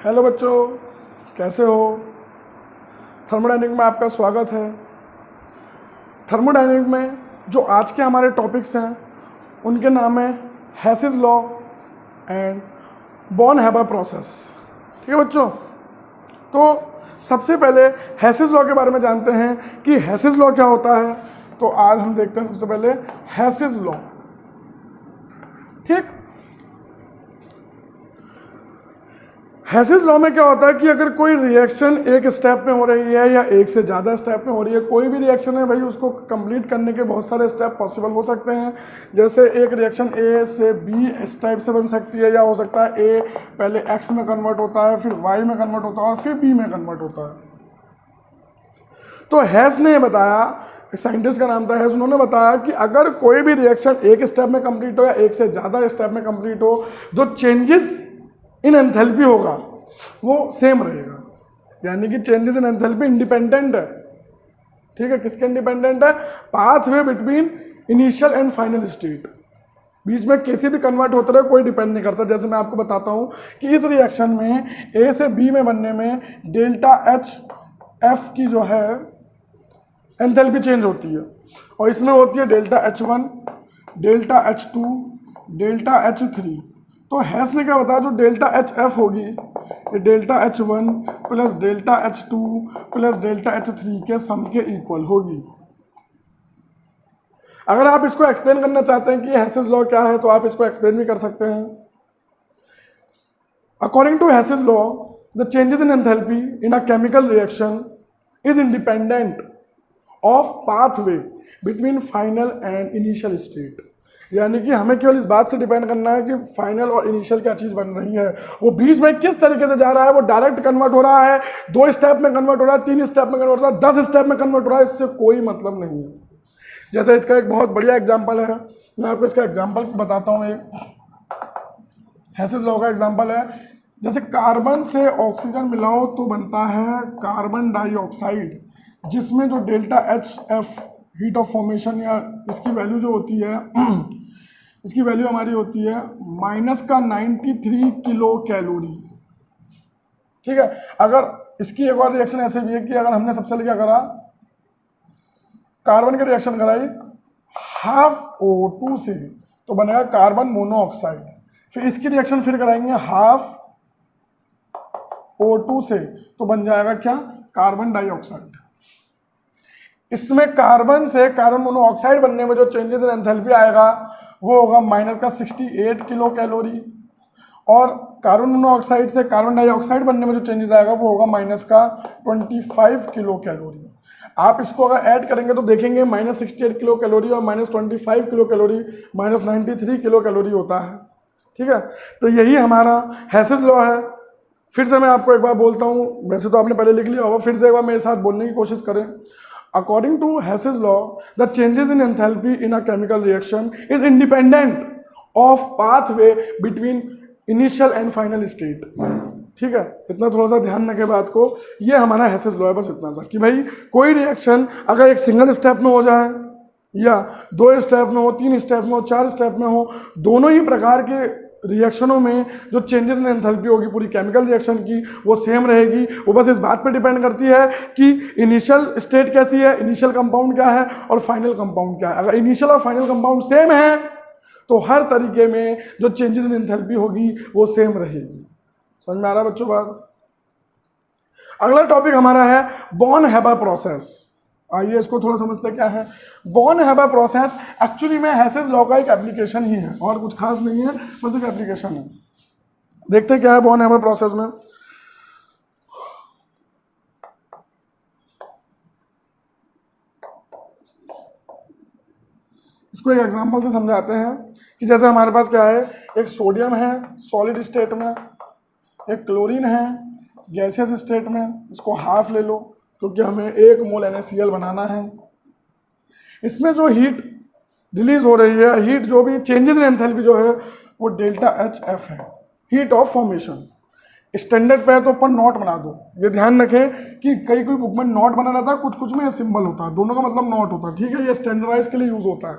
Hello बच्चों, कैसे हो। थर्मोडायनेमिक में आपका स्वागत है। थर्मोडायनेमिक में जो आज के हमारे टॉपिक्स हैं उनके नाम है Hess's law and Born Haber process. ठीक है बच्चों, तो सबसे पहले हेसिस लॉ के बारे में जानते हैं कि हेसिस लॉ क्या होता है। तो आज हम देखते हैं सबसे पहले हेसिस लॉ। ठीक, हेसिस लॉ में क्या होता है कि अगर कोई रिएक्शन एक स्टेप में हो रही है या एक से ज़्यादा स्टेप में हो रही है, कोई भी रिएक्शन है भाई, उसको कंप्लीट करने के बहुत सारे स्टेप पॉसिबल हो सकते हैं। जैसे एक रिएक्शन ए से बी स्टेप से बन सकती है, या हो सकता है ए पहले एक्स में कन्वर्ट होता है, फिर वाई में कन्वर्ट होता है और फिर बी में कन्वर्ट होता है। तो हेस ने बताया, साइंटिस्ट का नाम था हेस, उन्होंने बताया कि अगर कोई भी रिएक्शन एक स्टेप में कंप्लीट हो या एक से ज़्यादा स्टेप में कंप्लीट हो, जो चेंजेस इन एंथैल्पी होगा वो सेम रहेगा। यानी कि चेंजेस इन एंथैल्पी इंडिपेंडेंट है। ठीक है, किसके इंडिपेंडेंट है? Pathway between initial and final state. बीच में कैसे भी कन्वर्ट होता रहे, कोई डिपेंड नहीं करता। जैसे मैं आपको बताता हूं कि इस रिएक्शन में ए से बी में बनने में डेल्टा एच एफ की जो है एंथैल्पी चेंज होती है, और इसमें होती है delta H one, delta H two, delta H three. तो हेस ने क्या बताया, जो डेल्टा एच एफ होगी ये delta H one plus delta H two plus delta H three के सम के इक्वल होगी। अगर आप इसको एक्सप्लेन करना चाहते हैं कि हेसिस लॉ क्या है, तो आप इसको एक्सप्लेन भी कर सकते हैं। According to Hess's law, the changes in enthalpy in a chemical reaction is independent of pathway between final and initial state. यानी कि हमें केवल इस बात से डिपेंड करना है कि फाइनल और इनिशियल क्या चीज़ बन रही है, वो बीच में किस तरीके से जा रहा है। वो डायरेक्ट कन्वर्ट हो रहा है, 2 स्टेप में कन्वर्ट हो रहा है, 3 स्टेप में कन्वर्ट हो रहा है, 10 स्टेप में कन्वर्ट हो रहा है, इससे कोई मतलब नहीं है। जैसे इसका एक बहुत बढ़िया एग्जाम्पल है, मैं आपको इसका एग्जाम्पल बताता हूँ। एक हेसिस लॉ का एग्जाम्पल है, जैसे कार्बन से ऑक्सीजन मिलाओ तो बनता है कार्बन डाइऑक्साइड, जिसमें जो delta H F heat of formation या इसकी वैल्यू जो होती है इसकी वैल्यू हमारी होती है -93 किलो कैलोरी। ठीक है, अगर इसकी एक और रिएक्शन ऐसे भी है कि अगर हमने सबसे पहले क्या करा, कार्बन की रिएक्शन कराई हाफ O2 से, तो बनेगा कार्बन मोनोऑक्साइड। फिर इसकी रिएक्शन फिर कराएंगे हाफ O2 से, तो बन जाएगा क्या, कार्बन डाइऑक्साइड। इसमें कार्बन से कार्बन मोनोऑक्साइड बनने में जो चेंजेस इन एंथैल्पी आएगा वो होगा -68 किलो कैलोरी, और कार्बन मोनोऑक्साइड से कार्बन डाइऑक्साइड बनने में जो चेंजेस आएगा वो होगा -25 किलो कैलोरी। आप इसको अगर ऐड करेंगे तो देखेंगे -68 किलो कैलोरी और -25 किलो कैलोरी -93 किलो कैलोरी होता है। ठीक है, तो यही हमारा हेसिस लॉ है। फिर से मैं आपको एक बार बोलता हूँ, वैसे तो आपने पहले लिख लिया होगा, फिर से एक बार मेरे साथ बोलने की कोशिश करें। According to Hess's law, the changes in enthalpy in a chemical reaction is independent of pathway between initial and final state. ठीक है, इतना थोड़ा सा ध्यान रखें बात को। ये हमारा हेसिस लॉ है, बस इतना सा कि भाई कोई रिएक्शन अगर एक सिंगल स्टेप में हो जाए या 2 स्टेप में हो, 3 स्टेप में हो, 4 स्टेप में हो, दोनों ही प्रकार के रिएक्शनों में जो चेंजेस इन एंथैल्पी होगी पूरी केमिकल रिएक्शन की वो सेम रहेगी। वो बस इस बात पर डिपेंड करती है कि इनिशियल स्टेट कैसी है, इनिशियल कंपाउंड क्या है और फाइनल कंपाउंड क्या है। अगर इनिशियल और फाइनल कंपाउंड सेम है तो हर तरीके में जो चेंजेस इन एंथैल्पी होगी वो सेम रहेगी। समझ में आ रहा है बच्चों बात? अगला टॉपिक हमारा है बॉर्न हैबर प्रोसेस। आइए इसको थोड़ा समझते हैं क्या है बॉर्न हैबर प्रोसेस। एक्चुअली में हेसिस लॉ का एक एप्लीकेशन ही है, और कुछ खास नहीं है, बस एक एप्लीकेशन है। देखते हैं क्या है बॉर्न हैबर प्रोसेस में। इसको एक एग्जांपल से समझाते हैं कि जैसे हमारे पास क्या है, एक सोडियम है सॉलिड स्टेट में, एक क्लोरीन है गैसियस स्टेट में। इसको हाफ ले लो क्योंकि हमें 1 मोल NaCl बनाना है। इसमें जो हीट रिलीज हो रही है, हीट जो भी चेंजेस इन एंथैल्पी जो है वो डेल्टा एच एफ है, हीट ऑफ फॉर्मेशन। स्टैंडर्ड पे है तो ऊपर नॉट बना दो। ये ध्यान रखें कि कई कोई बुक में नॉट बना रहता है, कुछ कुछ में सिंबल होता है, दोनों का मतलब नॉट होता है। ठीक है, ये स्टैंडर्डाइज के लिए यूज होता है।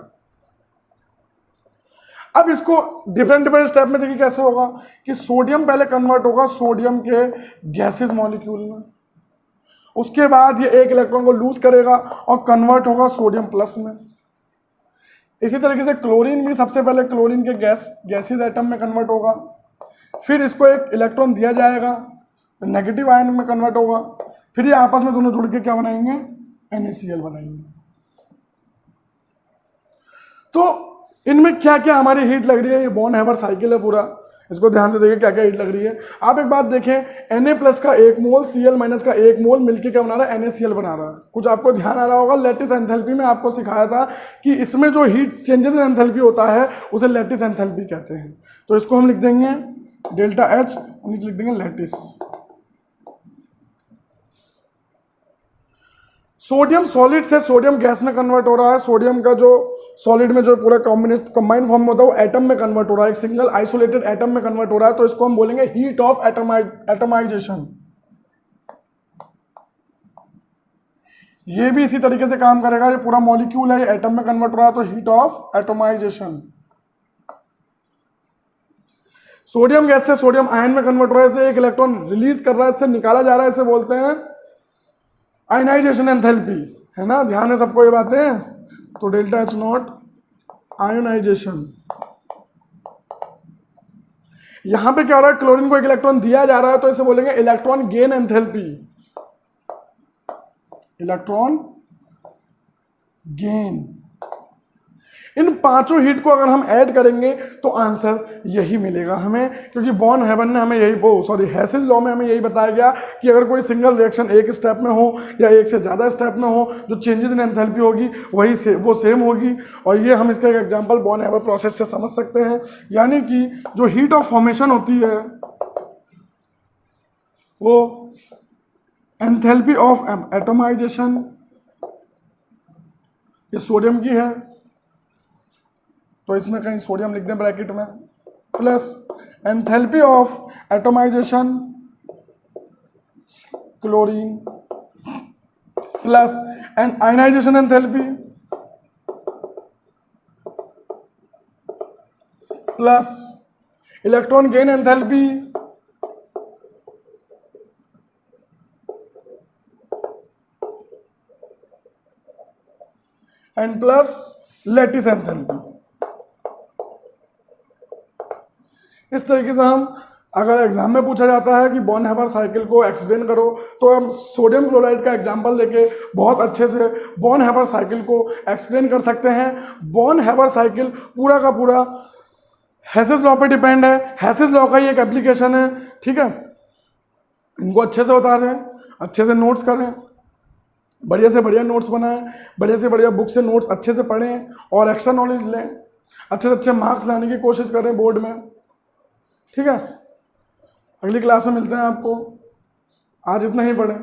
अब इसको डिफरेंट डिफरेंट स्टेप में देखिए कैसे होगा कि सोडियम पहले कन्वर्ट होगा सोडियम के गैसेस मॉलिक्यूल में, उसके बाद ये एक इलेक्ट्रॉन को लूज करेगा और कन्वर्ट होगा सोडियम प्लस में। इसी तरीके से क्लोरीन भी सबसे पहले क्लोरीन के गैसेस एटम में कन्वर्ट होगा, फिर इसको एक इलेक्ट्रॉन दिया जाएगा, नेगेटिव आयन में कन्वर्ट होगा, फिर ये आपस में दोनों जुड़ के क्या बनाएंगे, NaCl बनाएंगे। तो इनमें क्या क्या हमारी हीट लग रही है, ये बॉन हैबर साइकिल है पूरा, इसको ध्यान से देखिए क्या क्या हीट लग रही है। आप एक बात देखें, Na+ का 1 मोल Cl- का 1 मोल मिलकर क्या बना रहा है, NaCl बना रहा है। कुछ आपको ध्यान आ रहा होगा, लैटिस एंथैल्पी में आपको सिखाया था कि इसमें जो हीट चेंजेस इन एंथैल्पी होता है उसे लैटिस एंथैल्पी कहते हैं। तो इसको हम लिख देंगे ΔH, नीचे लिख देंगे लैटिस। सोडियम सॉलिड से सोडियम गैस में कन्वर्ट हो रहा है, सोडियम का जो सॉलिड में जो पूरा कंबाइंड फॉर्म होता है वो एटम में कन्वर्ट हो रहा है, एक सिंगल आइसोलेटेड एटम में कन्वर्ट हो रहा है, तो इसको हम बोलेंगे हीट ऑफ एटमाइजेशन। ये भी इसी तरीके से काम करेगा, ये पूरा मॉलिक्यूल है, ये एटम में कन्वर्ट हो रहा है, तो heat of atomisation. Sodium gas से सोडियम आयन में कन्वर्ट हो रहा है, इसे एक इलेक्ट्रॉन रिलीज कर रहा है, इससे निकाला जा रहा है, इसे बोलते हैं आयनाइजेशन एंथैल्पी, है ना, ध्यान है सबको ये बातें। तो ΔH0 आयोनाइजेशन। यहां पे क्या हो रहा है, क्लोरीन को एक इलेक्ट्रॉन दिया जा रहा है, तो इसे बोलेंगे electron gain enthalpy, electron gain. इन पांचों हीट को अगर हम ऐड करेंगे तो आंसर यही मिलेगा हमें, क्योंकि बॉन हेवन ने हमें यही हेसिस लॉ में हमें यही बताया गया कि अगर कोई सिंगल रिएक्शन एक स्टेप में हो या एक से ज़्यादा स्टेप में हो, जो चेंजेस इन एंथैल्पी होगी वो सेम होगी। और ये हम इसका एक एग्जांपल बॉन हेवन प्रोसेस से समझ सकते हैं, यानी कि जो हीट ऑफ फॉर्मेशन होती है वो एंथैल्पी ऑफ एटमाइजेशन, ये सोडियम की है, तो इसमें कहीं सोडियम लिख दें ब्रैकेट में, plus enthalpy of atomisation chlorine, plus ionisation enthalpy, plus electron gain enthalpy, and plus lattice enthalpy. इस तरीके से हम, अगर एग्जाम में पूछा जाता है कि बॉन हैबर साइकिल को एक्सप्लेन करो, तो हम सोडियम क्लोराइड का एग्जांपल लेके बहुत अच्छे से बॉन हैबर साइकिल को एक्सप्लेन कर सकते हैं। बॉन हैबर साइकिल पूरा का पूरा हेसिस लॉ पे डिपेंड है, हेसिस लॉ का ही एक एप्लीकेशन है, ठीक है। इनको अच्छे से उतारें, अच्छे से नोट्स करें, बढ़िया से बढ़िया नोट्स बनाएं, बढ़िया से बढ़िया बुक से नोट्स अच्छे से पढ़ें और एक्स्ट्रा नॉलेज लें, अच्छे से अच्छे मार्क्स लाने की कोशिश करें बोर्ड में, ठीक है। अगली क्लास में मिलते हैं आपको, आज इतना ही पढ़ें।